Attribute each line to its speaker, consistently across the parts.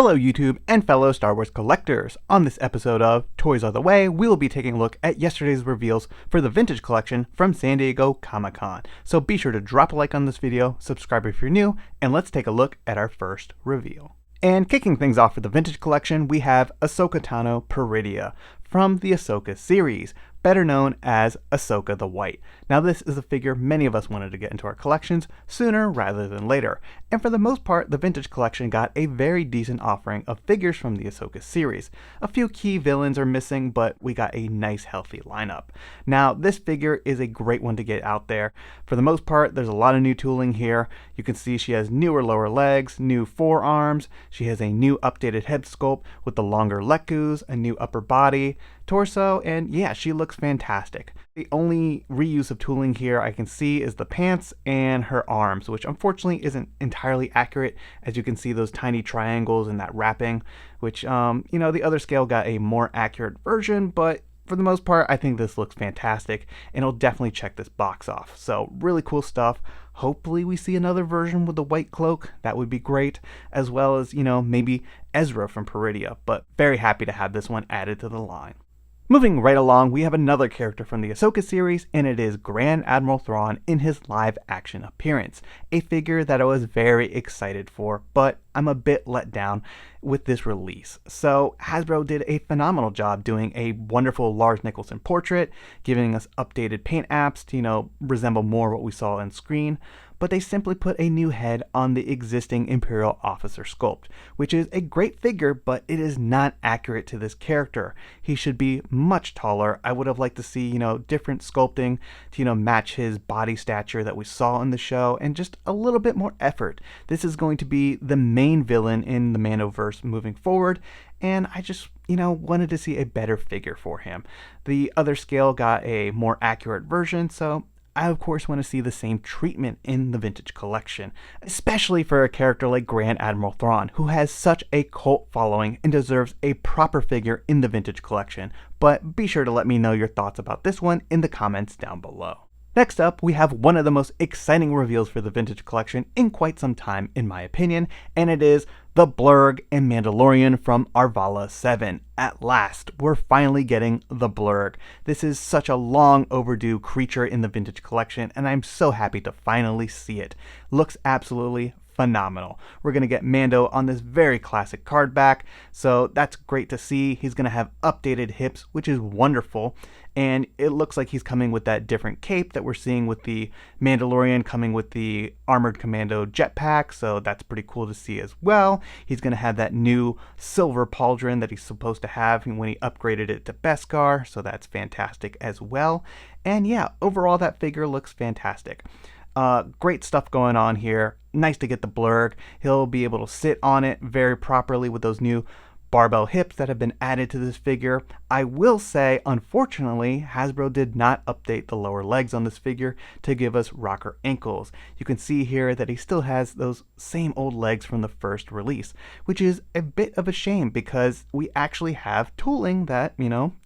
Speaker 1: Hello YouTube and fellow Star Wars collectors! On this episode of Toys Are the Way, we will be taking a look at yesterday's reveals for the Vintage Collection from San Diego Comic-Con. So be sure to drop a like on this video, subscribe if you're new, and let's take a look at our first reveal. And kicking things off for the Vintage Collection, we have Ahsoka Tano Peridia from the Ahsoka series, better known as Ahsoka the White. Now this is a figure many of us wanted to get into our collections sooner rather than later, and for the most part the Vintage Collection got a very decent offering of figures from the Ahsoka series. A few key villains are missing, but we got a nice healthy lineup. Now this figure is a great one to get out there. For the most part there's a lot of new tooling here. You can see she has newer lower legs, new forearms, she has a new updated head sculpt with the longer lekkus, a new upper body, torso, and yeah, she looks fantastic. The only reuse of tooling here I can see is the pants and her arms, which unfortunately isn't entirely accurate, as you can see those tiny triangles and that wrapping, which, the other scale got a more accurate version, but for the most part, I think this looks fantastic, and it'll definitely check this box off. So really cool stuff. Hopefully we see another version with the white cloak. That would be great, as well as, maybe Ezra from Peridia, but very happy to have this one added to the line. Moving right along, we have another character from the Ahsoka series, and it is Grand Admiral Thrawn in his live-action appearance. A figure that I was very excited for, but I'm a bit let down with this release. So Hasbro did a phenomenal job doing a wonderful Lars Nicholson portrait, giving us updated paint apps to, resemble more what we saw on screen, but they simply put a new head on the existing Imperial officer sculpt, which is a great figure, but it is not accurate to this character. He should be much taller. I would have liked to see, different sculpting to, match his body stature that we saw in the show, and just a little bit more effort. This is going to be the main villain in the Mandoverse moving forward, and I just, wanted to see a better figure for him. The other scale got a more accurate version, so I of course want to see the same treatment in the Vintage Collection, especially for a character like Grand Admiral Thrawn, who has such a cult following and deserves a proper figure in the Vintage Collection. But be sure to let me know your thoughts about this one in the comments down below. Next up, we have one of the most exciting reveals for the Vintage Collection in quite some time, in my opinion, and it is the Blurrg and Mandalorian from Arvala 7. At last, we're finally getting the Blurrg. This is such a long overdue creature in the Vintage Collection, and I'm so happy to finally see it. Looks absolutely phenomenal. We're going to get Mando on this very classic card back, so that's great to see. He's going to have updated hips, which is wonderful, and it looks like he's coming with that different cape that we're seeing with the Mandalorian coming with the Armored Commando jetpack, so that's pretty cool to see as well. He's going to have that new silver pauldron that he's supposed to have when he upgraded it to Beskar, so that's fantastic as well. And yeah, overall that figure looks fantastic. Great stuff going on here. Nice to get the Blurrg. He'll be able to sit on it very properly with those new barbell hips that have been added to this figure. I will say, unfortunately, Hasbro did not update the lower legs on this figure to give us rocker ankles. You can see here that he still has those same old legs from the first release, which is a bit of a shame because we actually have tooling that,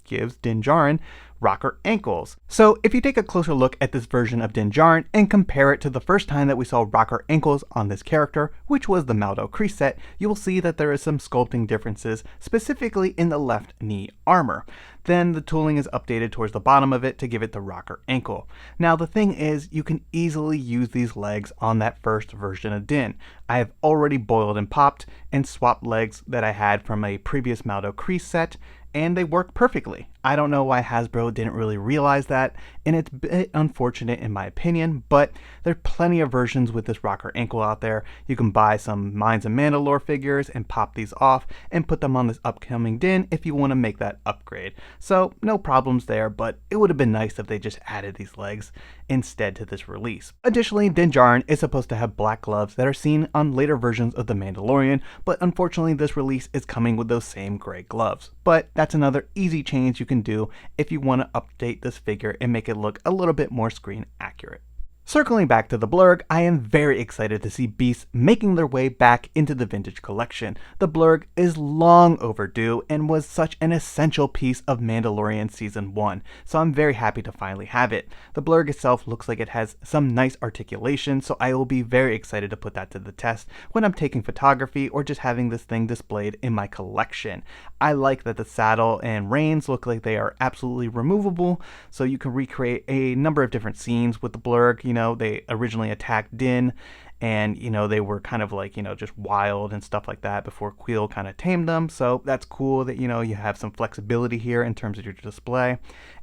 Speaker 1: gives Din Djarin rocker ankles. So if you take a closer look at this version of Din Djarin and compare it to the first time that we saw rocker ankles on this character, which was the Maldo Kreese set, you will see that there is some sculpting differences, specifically in the left knee armor. Then the tooling is updated towards the bottom of it to give it the rocker ankle. Now the thing is, you can easily use these legs on that first version of Din. I have already boiled and popped and swapped legs that I had from a previous Maldo Kreese set, and they work perfectly. I don't know why Hasbro didn't really realize that, and it's a bit unfortunate in my opinion, but there are plenty of versions with this rocker ankle out there. You can buy some Mines of Mandalore figures and pop these off and put them on this upcoming Din if you want to make that upgrade. So no problems there, but it would have been nice if they just added these legs instead to this release. Additionally, Din Djarin is supposed to have black gloves that are seen on later versions of The Mandalorian, but unfortunately this release is coming with those same gray gloves. But that's another easy change you can do if you want to update this figure and make it look a little bit more screen accurate. Circling back to the Blurrg, I am very excited to see beasts making their way back into the vintage collection. The Blurrg is long overdue and was such an essential piece of Mandalorian Season 1, so I'm very happy to finally have it. The Blurrg itself looks like it has some nice articulation, so I will be very excited to put that to the test when I'm taking photography or just having this thing displayed in my collection. I like that the saddle and reins look like they are absolutely removable, so you can recreate a number of different scenes with the Blurrg. They originally attacked Din, and they were kind of like just wild and stuff like that before Quill kind of tamed them. So that's cool that you have some flexibility here in terms of your display,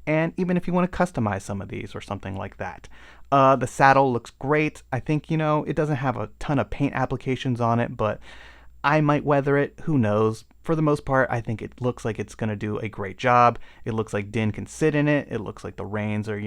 Speaker 1: and even if you want to customize some of these or something like that. The saddle looks great. I think it doesn't have a ton of paint applications on it, but I might weather it, who knows. For the most part, I think it looks like it's going to do a great job. It looks like Din can sit in it. It looks like the reins are,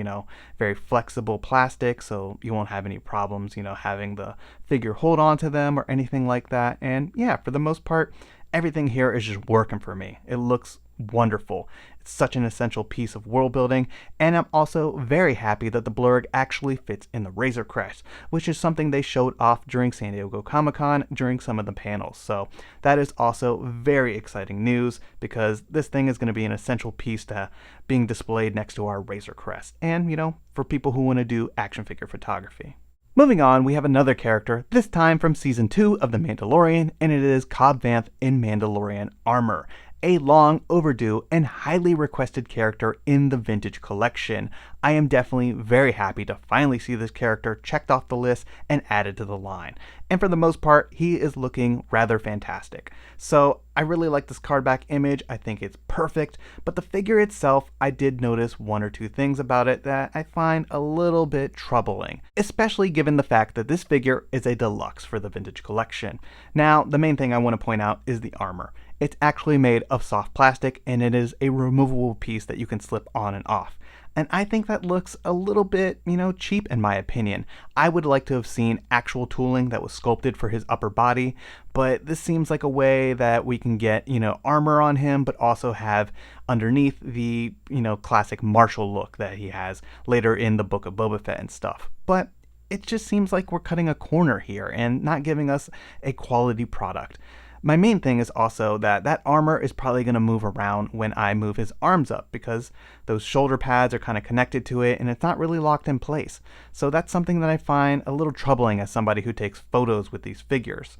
Speaker 1: very flexible plastic, so you won't have any problems, having the figure hold on to them or anything like that. And yeah, for the most part, everything here is just working for me. It looks wonderful. It's such an essential piece of world building, and I'm also very happy that the Blurrg actually fits in the Razor Crest, which is something they showed off during San Diego Comic-Con during some of the panels. So that is also very exciting news, because this thing is going to be an essential piece to being displayed next to our Razor Crest, and for people who want to do action figure photography. Moving on, we have another character, this time from Season 2 of The Mandalorian, and it is Cobb Vanth in Mandalorian armor. A long overdue and highly requested character in the vintage collection. I am definitely very happy to finally see this character checked off the list and added to the line. And for the most part, he is looking rather fantastic. So I really like this card back image. I think it's perfect, but the figure itself, I did notice one or two things about it that I find a little bit troubling, especially given the fact that this figure is a deluxe for the vintage collection. Now, the main thing I want to point out is the armor. It's actually made of soft plastic, and it is a removable piece that you can slip on and off. And I think that looks a little bit, cheap in my opinion. I would like to have seen actual tooling that was sculpted for his upper body, but this seems like a way that we can get, armor on him, but also have underneath the, classic martial look that he has later in the Book of Boba Fett and stuff. But it just seems like we're cutting a corner here and not giving us a quality product. My main thing is also that armor is probably going to move around when I move his arms up, because those shoulder pads are kind of connected to it and it's not really locked in place. So that's something that I find a little troubling as somebody who takes photos with these figures.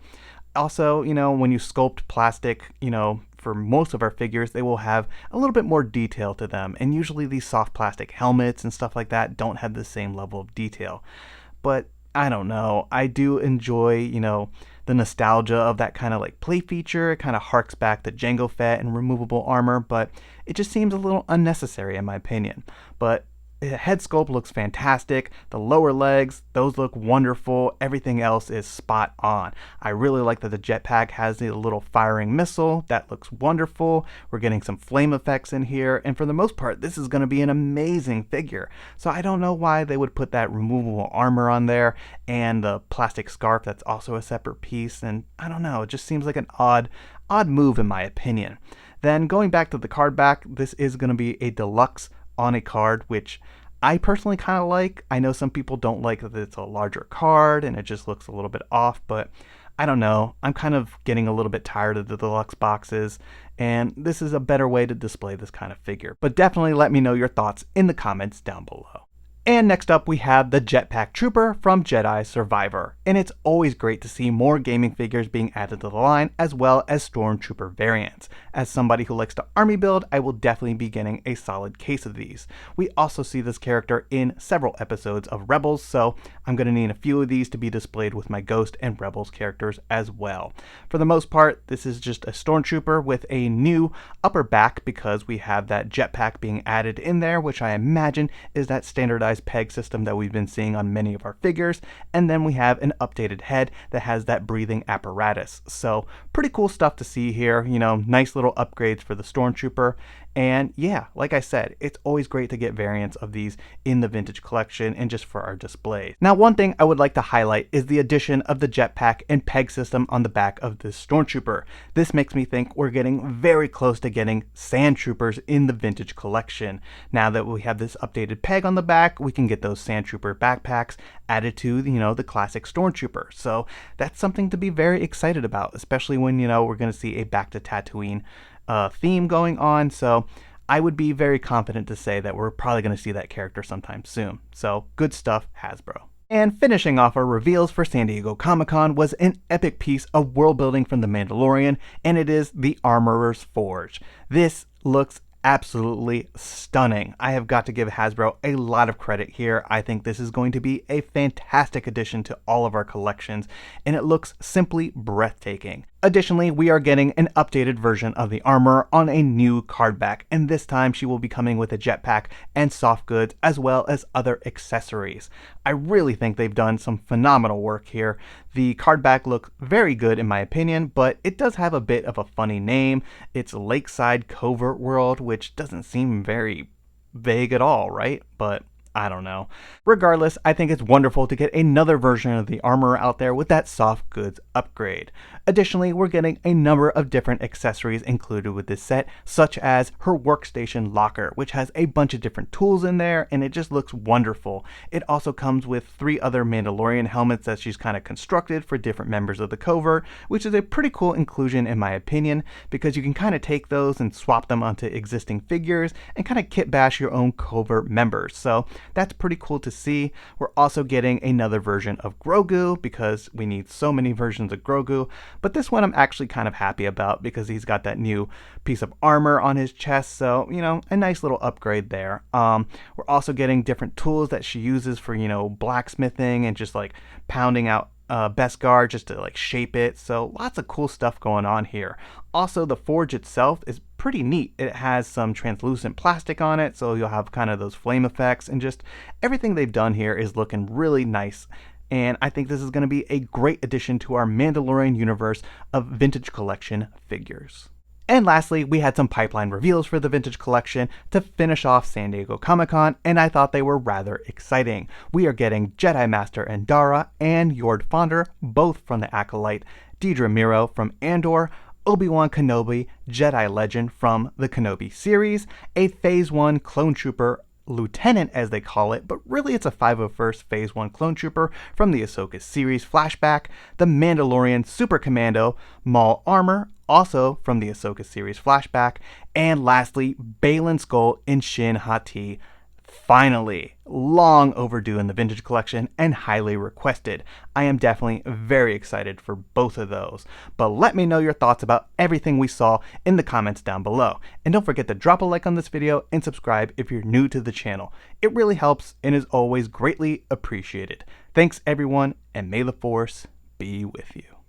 Speaker 1: Also, when you sculpt plastic, for most of our figures, they will have a little bit more detail to them. And usually these soft plastic helmets and stuff like that don't have the same level of detail. But I don't know. I do enjoy, the nostalgia of that kind of like play feature. It kind of harks back to Jango Fett and removable armor, but it just seems a little unnecessary in my opinion. But the head sculpt looks fantastic. The lower legs, those look wonderful. Everything else is spot on. I really like that the jetpack has a little firing missile. That looks wonderful. We're getting some flame effects in here. And for the most part, this is going to be an amazing figure. So I don't know why they would put that removable armor on there and the plastic scarf that's also a separate piece. And I don't know, it just seems like an odd move in my opinion. Then going back to the card back, this is going to be a deluxe on a card, which I personally kind of like. I know some people don't like that it's a larger card and it just looks a little bit off, but I don't know. I'm kind of getting a little bit tired of the deluxe boxes, and this is a better way to display this kind of figure. But definitely let me know your thoughts in the comments down below. And next up we have the Jetpack Trooper from Jedi Survivor, and it's always great to see more gaming figures being added to the line, as well as Stormtrooper variants. As somebody who likes to army build, I will definitely be getting a solid case of these. We also see this character in several episodes of Rebels, so I'm going to need a few of these to be displayed with my Ghost and Rebels characters as well. For the most part, this is just a Stormtrooper with a new upper back, because we have that jetpack being added in there, which I imagine is that standardized peg system that we've been seeing on many of our figures. And then we have an updated head that has that breathing apparatus. So pretty cool stuff to see here. Nice little upgrades for the Stormtrooper. And yeah, like I said, it's always great to get variants of these in the vintage collection and just for our displays. Now, one thing I would like to highlight is the addition of the jetpack and peg system on the back of this stormtrooper. This makes me think we're getting very close to getting sand troopers in the vintage collection. Now that we have this updated peg on the back, we can get those sand trooper backpacks added to, the classic stormtrooper. So that's something to be very excited about, especially when, we're going to see a back to Tatooine theme going on. So I would be very confident to say that we're probably going to see that character sometime soon. So good stuff, Hasbro. And finishing off our reveals for San Diego Comic-Con was an epic piece of world building from The Mandalorian, and it is the Armorer's Forge. This looks absolutely stunning. I have got to give Hasbro a lot of credit here. I think this is going to be a fantastic addition to all of our collections, and it looks simply breathtaking. Additionally, we are getting an updated version of the armor on a new card back, and this time she will be coming with a jetpack and soft goods as well as other accessories. I really think they've done some phenomenal work here. The card back looks very good in my opinion, but it does have a bit of a funny name. It's Lakeside Covert World, which doesn't seem very vague at all, right? But I don't know. Regardless, I think it's wonderful to get another version of the armor out there with that soft goods upgrade. Additionally, we're getting a number of different accessories included with this set, such as her workstation locker, which has a bunch of different tools in there, and it just looks wonderful. It also comes with 3 other Mandalorian helmets that she's kind of constructed for different members of the covert, which is a pretty cool inclusion in my opinion, because you can kind of take those and swap them onto existing figures and kind of kit bash your own covert members. So that's pretty cool to see. We're also getting another version of Grogu because we need so many versions of Grogu, but this one I'm actually kind of happy about because he's got that new piece of armor on his chest, so a nice little upgrade there. We're also getting different tools that she uses for blacksmithing and just like pounding out Beskar just to like shape it. So lots of cool stuff going on here. Also, the forge itself is pretty neat. It has some translucent plastic on it, so you'll have kind of those flame effects, and just everything they've done here is looking really nice. And I think this is going to be a great addition to our Mandalorian universe of vintage collection figures. And lastly, we had some pipeline reveals for the vintage collection to finish off San Diego Comic-Con, and I thought they were rather exciting. We are getting Jedi Master Endara and Yord Fonder, both from the Acolyte, Dedra Miro from Andor, Obi-Wan Kenobi, Jedi Legend from the Kenobi series, a Phase 1 Clone Trooper Lieutenant as they call it, but really it's a 501st Phase 1 Clone Trooper from the Ahsoka series flashback, the Mandalorian Super Commando Maul Armor, also from the Ahsoka series flashback, and lastly, Baylan Skoll in Shin Hati. Finally, long overdue in the vintage collection and highly requested. I am definitely very excited for both of those. But let me know your thoughts about everything we saw in the comments down below. And don't forget to drop a like on this video and subscribe if you're new to the channel. It really helps and is always greatly appreciated. Thanks everyone, and may the Force be with you.